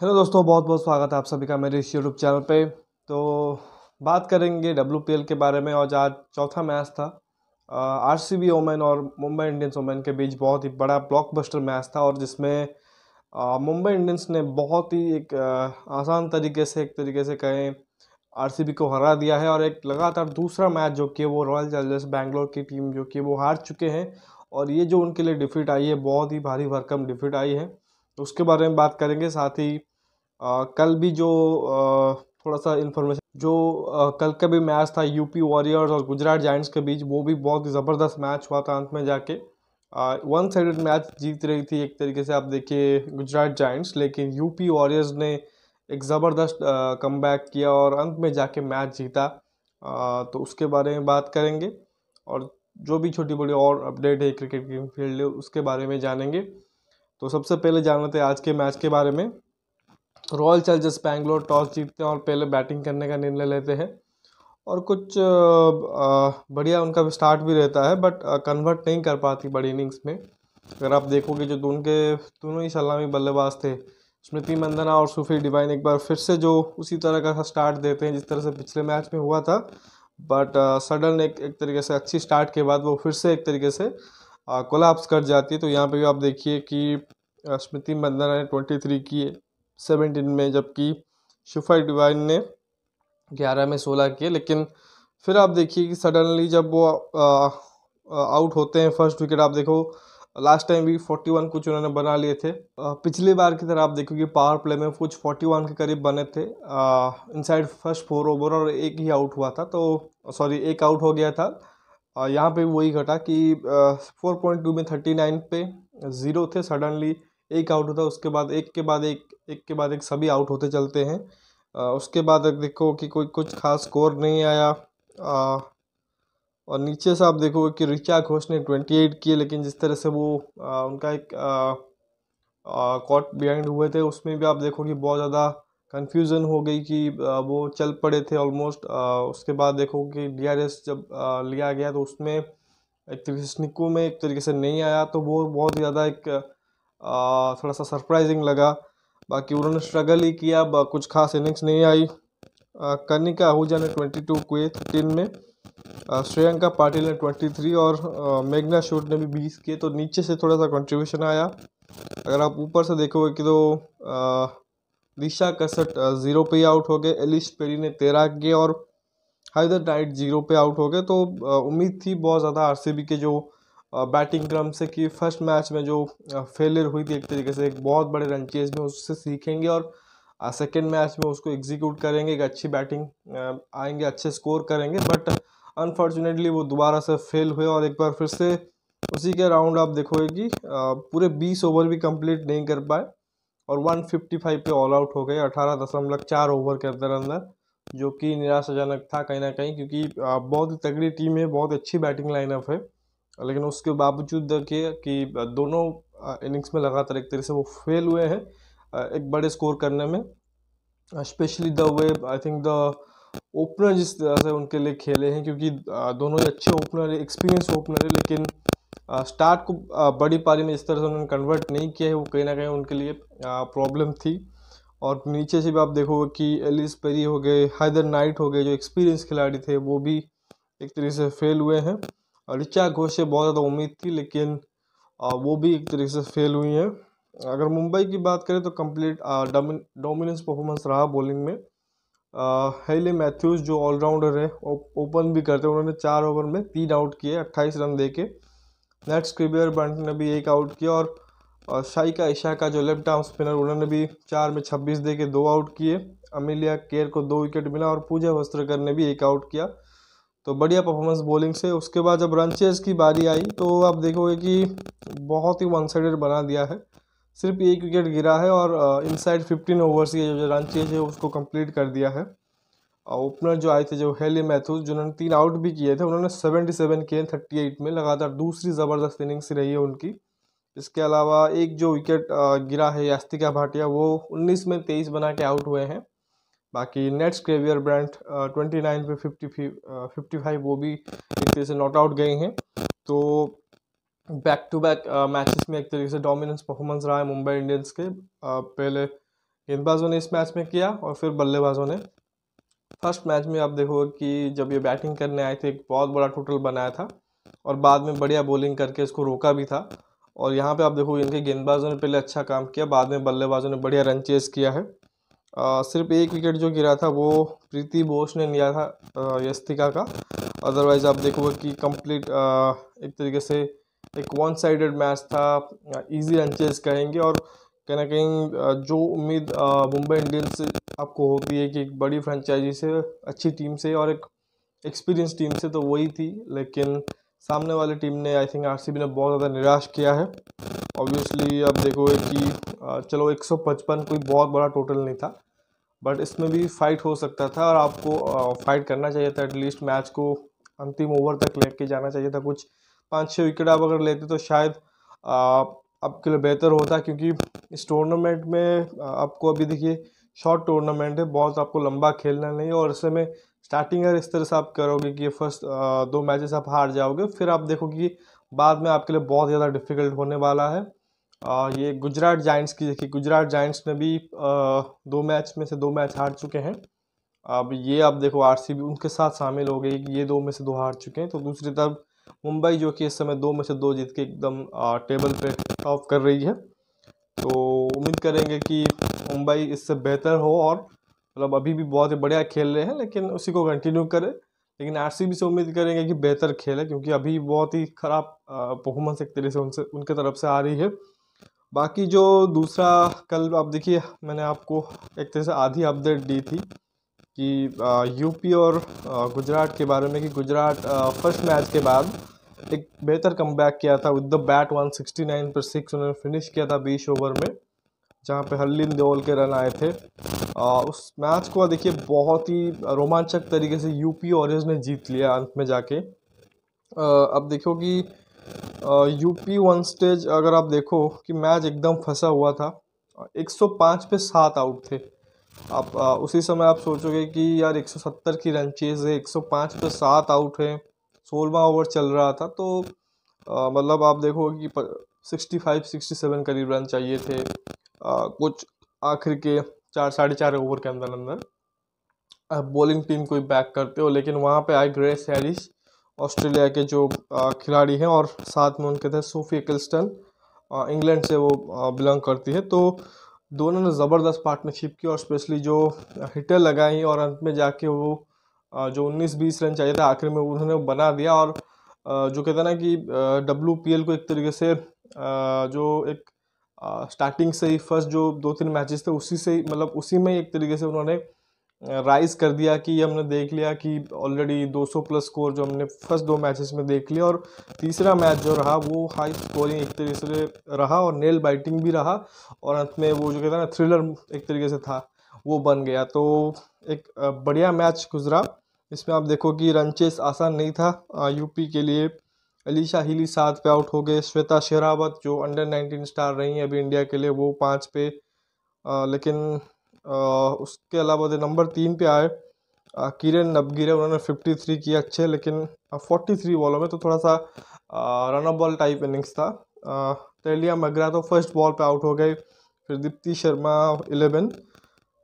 Hello दोस्तों, बहुत बहुत स्वागत है आप सभी का मेरे इस यूट्यूब चैनल पे। तो बात करेंगे डब्ल्यूपीएल के बारे में। और आज चौथा मैच था आरसीबी ओमेन और मुंबई इंडियंस ओमेन के बीच। बहुत ही बड़ा ब्लॉकबस्टर मैच था और जिसमें मुंबई इंडियंस ने बहुत ही एक आसान तरीके से, एक तरीके से कहें, आरसीबी को हरा दिया है। और एक लगातार दूसरा मैच जो कि वो रॉयल चैलेंजर्स बैंगलोर की टीम जो कि वो हार चुके हैं। और ये जो उनके लिए डिफीट आई है, बहुत ही भारी भरकम डिफीट आई है, तो उसके बारे में बात करेंगे। साथ ही कल भी जो थोड़ा सा इन्फॉर्मेशन, जो कल का भी मैच था यूपी वॉरियर्स और गुजरात जायंट्स के बीच, वो भी बहुत ही ज़बरदस्त मैच हुआ था। अंत में जाके वन साइडेड मैच जीत रही थी एक तरीके से, आप देखिए, गुजरात जायंट्स, लेकिन यूपी वॉरियर्स ने एक ज़बरदस्त कमबैक किया और अंत में जाके मैच जीता। तो उसके बारे में बात करेंगे और जो भी छोटी बड़ी और अपडेट है क्रिकेट की फील्ड, उसके बारे में जानेंगे। तो सबसे पहले जानते हैं आज के मैच के बारे में। रॉयल चैलेंजर्स बैंगलोर टॉस जीतते हैं और पहले बैटिंग करने का निर्णय लेते हैं। और कुछ बढ़िया उनका भी स्टार्ट भी रहता है, बट कन्वर्ट नहीं कर पाती बड़ी इनिंग्स में। अगर आप देखोगे, जो उनके दोनों ही सलामी बल्लेबाज थे, स्मृति मंदाना और सूफी डिवाइन, एक बार फिर से जो उसी तरह का स्टार्ट देते हैं जिस तरह से पिछले मैच में हुआ था। बट सडन एक तरीके से अच्छी स्टार्ट के बाद वो फिर से एक तरीके से कोलैप्स कर जाती है। तो यहाँ पे भी आप देखिए कि स्मृति मंदाना ने 23 किए 17 में, जबकि शिफा डिवाइन ने 11 में 16 किए। लेकिन फिर आप देखिए कि सडनली जब वो आउट होते हैं, फर्स्ट विकेट आप देखो, लास्ट टाइम भी 41 कुछ उन्होंने बना लिए थे। पिछली बार की तरह आप देखो कि पावर प्ले में कुछ 41 के करीब बने थे इनसाइड फर्स्ट 4 ओवर, और एक ही आउट हुआ था, तो सॉरी, एक आउट हो गया था। यहाँ पे वही घटा कि 4.2 में 39 पे 0 थे, सडनली एक आउट होता, उसके बाद एक के बाद एक के बाद एक सभी आउट होते चलते हैं। उसके बाद देखो कि कोई कुछ खास स्कोर नहीं आया। और नीचे से आप देखोगे कि ऋचा घोष ने 28 किए, लेकिन जिस तरह से वो उनका एक कॉट बिहाइंड हुए थे, उसमें भी आप देखो कि बहुत ज़्यादा कंफ्यूजन हो गई कि वो चल पड़े थे ऑलमोस्ट। उसके बाद देखो कि डीआरएस जब लिया गया तो उसमें एक तरीके से स्निको में एक तरीके से नहीं आया, तो वो बहुत ज़्यादा एक थोड़ा सा सरप्राइजिंग लगा। बाकी उन्होंने स्ट्रगल ही किया, कुछ खास इनिंग्स नहीं आई। कनिका आहूजा ने 22 किए 13 में, श्रेयंका पाटिल ने 23 और मेघना शूट ने भी 20 किए। तो नीचे से थोड़ा सा कंट्रीब्यूशन आया। अगर आप ऊपर से देखोगे कि तो दिशा कसट 0 पे आउट हो गए, एलिश पेरी ने 13 किए और हैदर नाइट 0 पे आउट हो गए। तो उम्मीद थी बहुत ज़्यादा आरसीबी के जो बैटिंग क्रम से कि फर्स्ट मैच में जो फेलियर हुई थी एक तरीके से, एक बहुत बड़े रन चेज में, उससे सीखेंगे और सेकेंड मैच में उसको एग्जीक्यूट करेंगे, एक अच्छी बैटिंग आएंगे, अच्छे स्कोर करेंगे। बट अनफॉर्चुनेटली वो दोबारा से फेल हुए और एक बार फिर से उसी के राउंड आप देखोगे कि पूरे 20 ओवर भी कंप्लीट नहीं कर पाए और 155 पे ऑल आउट हो गए 18.4 ओवर के अंदर अंदर, जो कि निराशाजनक था कहीं ना कहीं, क्योंकि बहुत ही तगड़ी टीम है, बहुत अच्छी बैटिंग लाइनअप है। लेकिन उसके बावजूद देखिए कि दोनों इनिंग्स में लगातार एक तरह से वो फेल हुए हैं एक बड़े स्कोर करने में। Specially the way I think the opener जिस तरह से उनके लिए खेले हैं, क्योंकि दोनों ही अच्छे ओपनर है, एक्सपीरियंस ओपनर है, लेकिन स्टार्ट को बड़ी पारी में इस तरह से उन्होंने कन्वर्ट नहीं किया है, वो कहीं ना कहीं उनके लिए प्रॉब्लम थी। और नीचे से भी आप देखोगे कि एलिस पेरी हो गए, हैदर नाइट हो गए, जो एक्सपीरियंस खिलाड़ी थे, वो भी एक तरीके से फेल हुए हैं। और ऋचा घोष से बहुत ज़्यादा उम्मीद थी, लेकिन वो भी एक तरीके से फेल हुई हैं। अगर मुंबई की बात करें तो कंप्लीट डोमिनेंस परफॉर्मेंस रहा बॉलिंग में। हेले मैथ्यूज जो ऑलराउंडर है, ओपन भी करते हैं, उन्होंने 4 ओवर में 3 आउट किए 28 रन देके। नेट स्क्रिबियर बंट ने भी 1 आउट किया और शाइका ईशा का जो लेफ्ट आर्म स्पिनर, उन्होंने भी 4 में 26 देके 2 आउट किए। अमिलिया केयर को 2 विकेट मिला और पूजा वस्त्रकर ने भी 1 आउट किया। तो बढ़िया परफॉर्मेंस बॉलिंग से। उसके बाद जब रन चेज की बारी आई तो आप देखोगे कि बहुत ही वन साइडेड बना दिया है, सिर्फ 1 विकेट गिरा है और इनसाइड 15 ओवर्स की जो रन चेज है उसको कंप्लीट कर दिया है। ओपनर जो आए थे, जो हेले मैथ्यूज, जिन्होंने 3 आउट भी किए थे, उन्होंने 77 किए 38 में, लगातार दूसरी ज़बरदस्त इनिंग्स रही है उनकी। इसके अलावा एक जो विकेट गिरा है यास्तिका भाटिया, वो 19 में 23 बना के आउट हुए हैं। बाकी नेट स्क्रेवियर ब्रांड 29 पे 55 वो भी एक तरीके से नॉट आउट गए हैं। तो बैक टू बैक मैचेस में एक तरीके से डोमिनेंस परफॉर्मेंस रहा है मुंबई इंडियंस के। पहले गेंदबाजों ने इस मैच में किया और फिर बल्लेबाजों ने। फर्स्ट मैच में आप देखोगे कि जब ये बैटिंग करने आए थे एक बहुत बड़ा टोटल बनाया था और बाद में बढ़िया बॉलिंग करके इसको रोका भी था। और यहाँ पे आप देखोगे इनके गेंदबाजों ने पहले अच्छा काम किया, बाद में बल्लेबाजों ने बढ़िया रन चेस किया है। सिर्फ एक विकेट जो गिरा था वो प्रीति बोस ने लिया था यस्तिका का। अदरवाइज आप देखोगे कि कंप्लीट एक तरीके से एक वन साइडेड मैच था, इजी रन चेस कहेंगे। और कहीं ना कहीं जो उम्मीद मुंबई इंडियंस से आपको होती है कि एक बड़ी फ्रेंचाइजी से, अच्छी टीम से और एक एक्सपीरियंस टीम से, तो वही थी। लेकिन सामने वाली टीम ने, आई थिंक आरसीबी ने बहुत ज़्यादा निराश किया है। ऑब्वियसली आप देखोगे कि चलो 155 कोई बहुत बड़ा टोटल नहीं था, बट इसमें भी फाइट हो सकता था और आपको फाइट करना चाहिए था। एटलीस्ट मैच को अंतिम ओवर तक लेके जाना चाहिए था। कुछ 5-6 विकेट आप अगर लेते तो शायद आपके लिए बेहतर होता, क्योंकि इस टूर्नामेंट में आपको अभी देखिए शॉर्ट टूर्नामेंट है, बहुत आपको लंबा खेलना नहीं है। और ऐसे में स्टार्टिंग अगर इस तरह से आप करोगे कि फर्स्ट 2 मैचेस आप हार जाओगे, फिर आप देखोगे कि बाद में आपके लिए बहुत ज़्यादा डिफिकल्ट होने वाला है। ये गुजरात जायंट्स की देखिए, गुजरात जायंट्स ने भी 2 मैच में से 2 मैच हार चुके हैं। अब ये आप देखो आरसीबी उनके साथ शामिल हो गई कि ये 2 में से 2 हार चुके हैं। तो दूसरी तरफ मुंबई जो कि इस समय 2 में से 2 जीत के एकदम टेबल पे टॉप कर रही है। तो उम्मीद करेंगे कि मुंबई इससे बेहतर हो और मतलब अभी भी बहुत ही बढ़िया खेल रहे हैं, लेकिन उसी को कंटिन्यू करें। लेकिन आरसीबी से उम्मीद करेंगे कि बेहतर खेले, क्योंकि अभी बहुत ही ख़राब परफॉर्मेंस एक तरह से उनके तरफ से आ रही है। बाकी जो दूसरा, कल आप देखिए मैंने आपको एक तरह से आधी अपडेट दी थी कि यूपी और गुजरात के बारे में, कि गुजरात फर्स्ट मैच के बाद एक बेहतर कमबैक किया था विद द बैट 169 पर 6 उन्होंने फिनिश किया था 20 ओवर में, जहां पे हरलीन देओल के रन आए थे। उस मैच को देखिए बहुत ही रोमांचक तरीके से यूपी वॉरियर्स ने जीत लिया अंत में जाके। अब देखो कि यूपी वन स्टेज अगर आप देखो कि मैच एकदम फंसा हुआ था, 105 पे 7 आउट थे। आप उसी समय आप सोचोगे कि यार 170 की रन चेज है, 105 पे 7 आउट है, 16वां ओवर चल रहा था। तो मतलब आप देखो कि 65-67 करीब रन चाहिए थे कुछ आखिर के 4-4.5 ओवर के अंदर अंदर आप बॉलिंग टीम को बैक करते हो। लेकिन वहाँ पे आए ग्रेस हैरिस, ऑस्ट्रेलिया के जो खिलाड़ी हैं, और साथ में उनके थे सोफी एक्लस्टन, इंग्लैंड से वो बिलोंग करती है। तो दोनों ने ज़बरदस्त पार्टनरशिप की और स्पेशली जो हिटर लगाई और अंत में जाके वो जो 19-20 रन चाहिए था आखिर में उन्होंने बना दिया। और जो कहते हैं ना कि WPL को एक तरीके से जो एक स्टार्टिंग से ही फर्स्ट जो 2-3 मैचेस थे उसी से ही, मतलब उसी में एक तरीके से उन्होंने राइज कर दिया कि हमने देख लिया कि ऑलरेडी 200 प्लस स्कोर जो हमने फर्स्ट 2 मैचेस में देख लिया। और तीसरा मैच जो रहा वो हाई स्कोरिंग एक तरीके से रहा और नेल बाइटिंग भी रहा, और अंत में वो जो कहते हैं ना थ्रिलर एक तरीके से था वो बन गया। तो एक बढ़िया मैच गुजरा। इसमें आप देखो कि रन चेस आसान नहीं था यूपी के लिए। अलीशा हीली 7 पे आउट हो गए, श्वेता शेरावत जो अंडर 19 स्टार रही हैं अभी इंडिया के लिए वो 5 पे, लेकिन उसके अलावा जो नंबर 3 पे आए किरण नबगिरे, उन्होंने 53 किए अच्छे, लेकिन 43 बॉलों में तो थोड़ा सा रन बॉल टाइप इनिंग्स था। टेलिया मगरा तो फर्स्ट बॉल पे आउट हो गए, फिर दीप्ति शर्मा 11।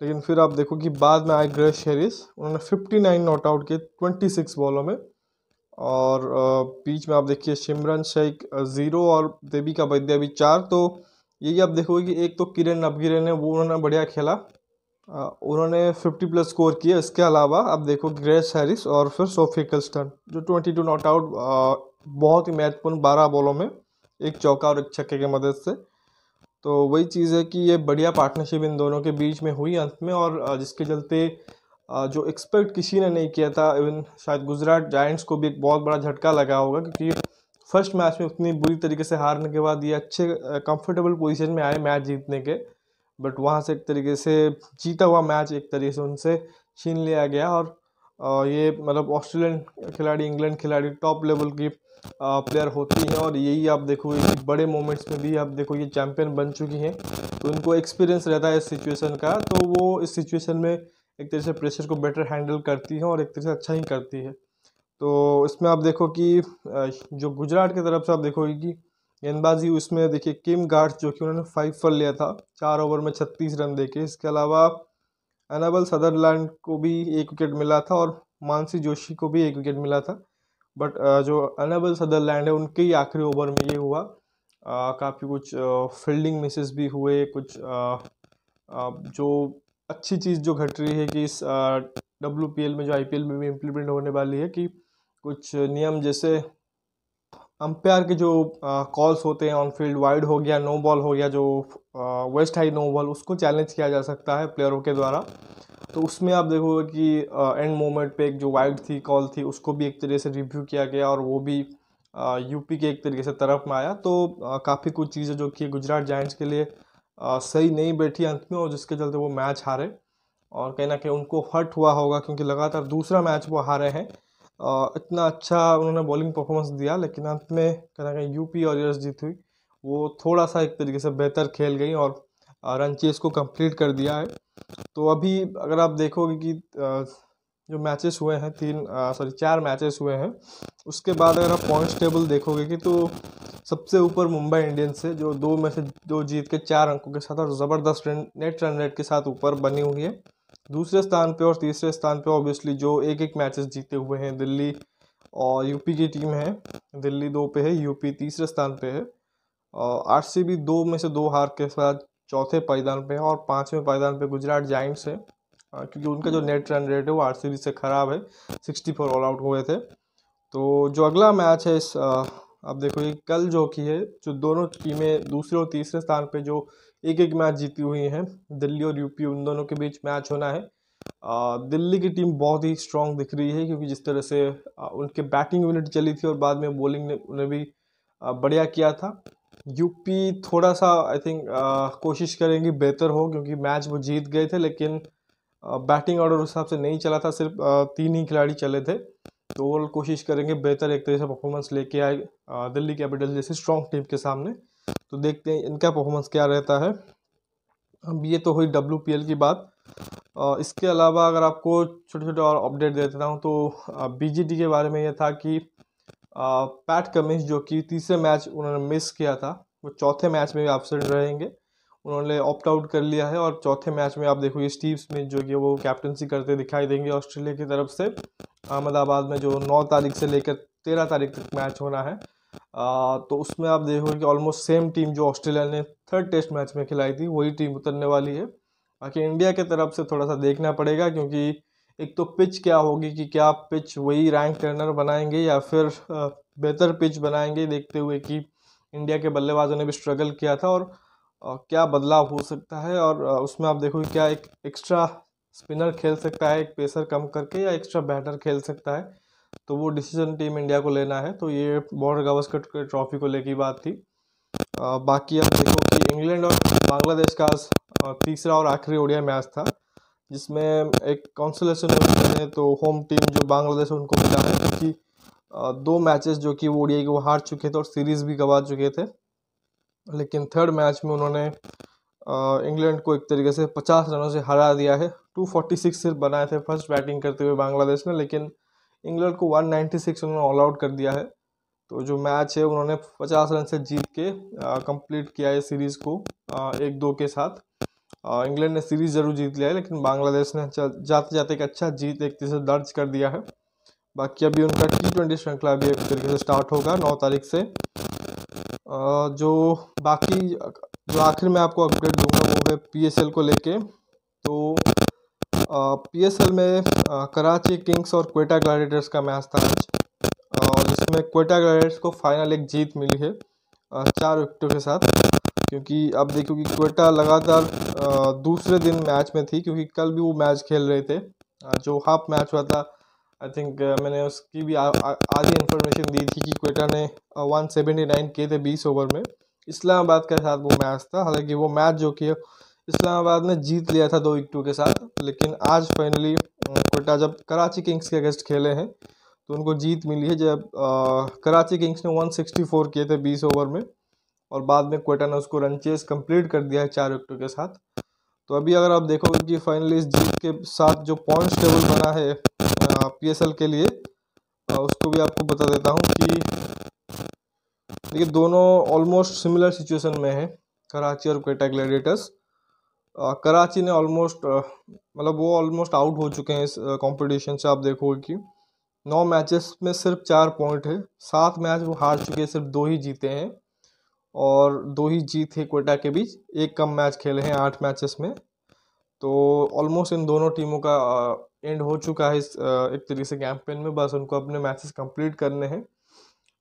लेकिन फिर आप देखो कि बाद में आए ग्रेस हैरिस, उन्होंने 59 नॉट आउट किए 26 बॉलों में। और बीच में आप देखिए सिमरन शेख 0 और देविका वैद्या भी 4। तो यही आप देखोगे कि एक तो किरण नबगिरे ने वो उन्होंने बढ़िया खेला, उन्होंने 50 प्लस स्कोर किया। इसके अलावा आप देखो ग्रेस हैरिस और फिर सोफी एक्लस्टन जो 22 नॉट आउट, बहुत ही महत्वपूर्ण 12 बॉलों में एक चौका और एक छक्के की मदद से। तो वही चीज़ है कि ये बढ़िया पार्टनरशिप इन दोनों के बीच में हुई अंत में, और जिसके चलते जो एक्सपेक्ट किसी ने नहीं किया था, इवन शायद गुजरात जायंट्स को भी एक बहुत बड़ा झटका लगा होगा, क्योंकि फर्स्ट मैच में उतनी बुरी तरीके से हारने के बाद ये अच्छे कंफर्टेबल पोजीशन में आए मैच जीतने के, बट वहाँ से एक तरीके से जीता हुआ मैच एक तरीके से उनसे छीन लिया गया। और ये मतलब ऑस्ट्रेलियन खिलाड़ी, इंग्लैंड खिलाड़ी टॉप लेवल की प्लेयर होती हैं, और यही आप देखो कि बड़े मोमेंट्स में भी आप देखो ये चैंपियन बन चुकी हैं। तो उनको एक्सपीरियंस रहता है इस सिचुएशन का, तो वो इस सिचुएशन में एक तरह से प्रेशर को बेटर हैंडल करती हैं और एक तरह से अच्छा ही करती है। तो इसमें आप देखो कि जो गुजरात की तरफ से आप देखोगे कि गेंदबाजी उसमें देखिए किम गार्ड्स जो कि उन्होंने 5 पर लिया था 4 ओवर में 36 रन देके। इसके अलावा एनाबल सदरलैंड को भी 1 विकेट मिला था और मानसी जोशी को भी 1 विकेट मिला था। बट जो एनाबल सदरलैंड है उनके ही आखिरी ओवर में ये हुआ, काफ़ी कुछ फील्डिंग मिसेस भी हुए, कुछ जो अच्छी चीज़ जो घट रही है कि इस WPL में जो IPL में भी इम्प्लीमेंट होने वाली है कि कुछ नियम जैसे अंपायर के जो कॉल्स होते हैं ऑन फील्ड, वाइड हो गया, नो बॉल हो गया, जो वेस्ट हाई नो बॉल, उसको चैलेंज किया जा सकता है प्लेयरों के द्वारा। तो उसमें आप देखोगे कि एंड मोमेंट पे एक जो वाइड थी कॉल थी उसको भी एक तरीके से रिव्यू किया गया और वो भी यूपी के एक तरीके से तरफ में आया। तो काफ़ी कुछ चीज़ें जो कि गुजरात जायंट्स के लिए सही नहीं बैठी अंत में, और जिसके चलते वो मैच हारे। और कहीं ना कहीं उनको हर्ट हुआ होगा क्योंकि लगातार दूसरा मैच वो हारे हैं। इतना अच्छा उन्होंने बॉलिंग परफॉर्मेंस दिया, लेकिन अंत में कहीं ना कहीं यूपी वॉरियर्स जीत हुई, वो थोड़ा सा एक तरीके से बेहतर खेल गई और रन चेस को कंप्लीट कर दिया है। तो अभी अगर आप देखोगे कि जो मैचेस हुए हैं 4 मैचेस हुए हैं, उसके बाद अगर आप पॉइंट्स टेबल देखोगे कि तो सबसे ऊपर मुंबई इंडियंस है जो 2 में से 2 जीत के 4 अंकों के साथ और ज़बरदस्त नेट रन रेट के साथ ऊपर बनी हुई है। दूसरे स्थान पे और तीसरे स्थान पे ऑब्वियसली जो एक मैचेस जीते हुए हैं दिल्ली और यूपी की टीम है। दिल्ली 2 पे है, यूपी तीसरे स्थान पे है। और RCB 2 में से 2 हार के साथ चौथे पायदान पे है और 5वें पायदान पे गुजरात जायंट्स है, क्योंकि उनका जो नेट रन रेट है वो RCB से ख़राब है, 64 ऑल आउट हुए थे। तो जो अगला मैच है इस आप देखो ये कल जो की है, जो दोनों टीमें दूसरे और तीसरे स्थान पे जो एक मैच जीती हुई हैं, दिल्ली और यूपी, उन दोनों के बीच मैच होना है। दिल्ली की टीम बहुत ही स्ट्रांग दिख रही है क्योंकि जिस तरह से उनके बैटिंग यूनिट चली थी और बाद में बॉलिंग ने उन्हें भी बढ़िया किया था। यूपी थोड़ा सा आई थिंक कोशिश करेंगी बेहतर हो, क्योंकि मैच वो जीत गए थे लेकिन बैटिंग ऑर्डर उस हिसाब से नहीं चला था, सिर्फ 3 ही खिलाड़ी चले थे। तो वो कोशिश करेंगे बेहतर एक तरह से परफॉर्मेंस लेके आए दिल्ली कैपिटल जैसी स्ट्रॉन्ग टीम के सामने। तो देखते हैं इनका परफॉर्मेंस क्या रहता है। अब ये तो हुई WPL की बात। इसके अलावा अगर आपको छोटे छोटे और अपडेट दे देता हूँ तो BGT के बारे में ये था कि पैट कमिंस जो कि तीसरे मैच उन्होंने मिस किया था, वो चौथे मैच में भी एब्सेंट रहेंगे। उन्होंने ऑप्ट आउट कर लिया है और चौथे मैच में आप देखोगे स्टीव स्मिथ जो कि वो कैप्टनसी करते दिखाई देंगे ऑस्ट्रेलिया की तरफ से अहमदाबाद में, जो 9 तारीख से लेकर 13 तारीख तक मैच होना है। तो उसमें आप देखोगे कि ऑलमोस्ट सेम टीम जो ऑस्ट्रेलिया ने 3rd टेस्ट मैच में खिलाई थी वही टीम उतरने वाली है। बाकी इंडिया के तरफ से थोड़ा सा देखना पड़ेगा, क्योंकि एक तो पिच क्या होगी कि क्या पिच वही रैंक टर्नर बनाएंगे या फिर बेहतर पिच बनाएंगे, देखते हुए कि इंडिया के बल्लेबाजों ने भी स्ट्रगल किया था और क्या बदलाव हो सकता है। और उसमें आप देखोगे क्या एक एक्स्ट्रा स्पिनर खेल सकता है एक पेसर कम करके, या एक्स्ट्रा बैटर खेल सकता है। तो वो डिसीजन टीम इंडिया को लेना है। तो ये बॉर्डर गावस्कर के ट्रॉफी को लेकर बात थी। बाकी आप देखो कि इंग्लैंड और बांग्लादेश का तीसरा और आखिरी ODI मैच था, जिसमें एक कॉन्सोलेशन है तो होम टीम जो बांग्लादेश है उनको मिला है, क्योंकि 2 मैचेस जो कि ODI के वो हार चुके थे और सीरीज़ भी गंवा चुके थे। लेकिन 3rd मैच में उन्होंने इंग्लैंड को एक तरीके से 50 रनों से हरा दिया है। 246 सिर्फ बनाए थे फर्स्ट बैटिंग करते हुए बांग्लादेश ने, लेकिन इंग्लैंड को 196 उन्होंने ऑल आउट कर दिया है। तो जो मैच है उन्होंने 50 रन से जीत के कंप्लीट किया है सीरीज़ को 1-2 के साथ। इंग्लैंड ने सीरीज़ जरूर जीत लिया है, लेकिन बांग्लादेश ने जाते जाते एक अच्छा जीत एक तरह से दर्ज कर दिया है। बाकी अभी उनका T20 श्रृंखला भी एक तरीके से स्टार्ट होगा 9 तारीख से। जो बाकी जो आखिर में आपको अपडेट दूंगा वो है PSL को लेके। तो PSL में कराची किंग्स और क्वेटा ग्लैडिएटर्स का मैच था आज, और जिसमें क्वेटा ग्लैडिएटर्स को फाइनल एक जीत मिली है 4 विकेटों के साथ। क्योंकि अब देखो कि क्वेटा लगातार दूसरे दिन मैच में थी, क्योंकि कल भी वो मैच खेल रहे थे। जो हाफ मैच हुआ था आई थिंक मैंने उसकी भी आधी इन्फॉर्मेशन दी थी कि क्वेटा ने 179 किए थे 20 ओवर में। इस्लामाबाद के साथ वो मैच था, हालांकि वो मैच जो कि इस्लामाबाद ने जीत लिया था 2 विकेटों के साथ। लेकिन आज फाइनली क्वेटा जब कराची किंग्स के अगेंस्ट खेले हैं तो उनको जीत मिली है, जब कराची किंग्स ने 164 किए थे 20 ओवर में, और बाद में क्वेटा ने उसको रन चेस कंप्लीट कर दिया है 4 विकेटों के साथ। तो अभी अगर आप देखोगे कि फाइनली इस जीत के साथ जो पॉइंट्स टेबल बना है PSL के लिए, उसको भी आपको बता देता हूँ कि देखिए दोनों ऑलमोस्ट सिमिलर सिचुएशन में है, कराची और क्वेटा ग्लैडिएटर्स। कराची ने ऑलमोस्ट मतलब वो ऑलमोस्ट आउट हो चुके हैं इस कंपटीशन से। आप देखोगे कि 9 मैचेस में सिर्फ 4 पॉइंट है, 7 मैच वो हार चुके हैं, सिर्फ 2 ही जीते हैं और 2 ही जीत है क्वेटा के बीच। एक कम मैच खेले हैं 8 मैचेस में। तो ऑलमोस्ट इन दोनों टीमों का एंड हो चुका है इस एक तरीके से कैंपेन में। बस उनको अपने मैचेस कंप्लीट करने हैं।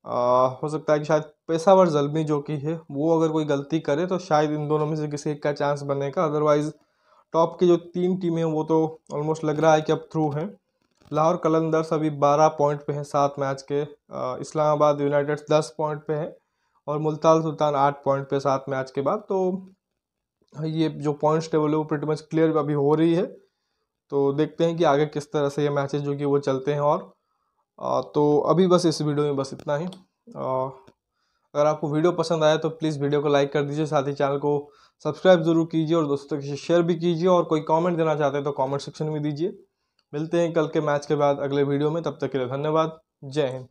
हो सकता है कि शायद पेशावर ज़ल्मी जो कि है वो अगर कोई गलती करे तो शायद इन दोनों में से किसी एक का चांस बनेगा। अदरवाइज़ टॉप की जो 3 टीमें हैं वो तो ऑलमोस्ट लग रहा है कि अब थ्रू हैं। लाहौर कलंदर्स अभी 12 पॉइंट पे हैं 7 मैच के। इस्लामाबाद यूनाइटेड 10 पॉइंट पे है और मुल्तान सुल्तान 8 पॉइंट पे 7 मैच के बाद। तो ये जो पॉइंट्स टेबल है वो प्रीटी मच क्लियर अभी हो रही है। तो देखते हैं कि आगे किस तरह से ये मैचेस जो कि वो चलते हैं। और तो अभी बस इस वीडियो में बस इतना ही। अगर आपको वीडियो पसंद आया तो प्लीज़ वीडियो को लाइक कर दीजिए, साथ ही चैनल को सब्सक्राइब जरूर कीजिए और दोस्तों के साथ शेयर भी कीजिए। और कोई कमेंट देना चाहते हैं तो कमेंट सेक्शन में दीजिए। मिलते हैं कल के मैच के बाद अगले वीडियो में, तब तक के लिए धन्यवाद। जय हिंद।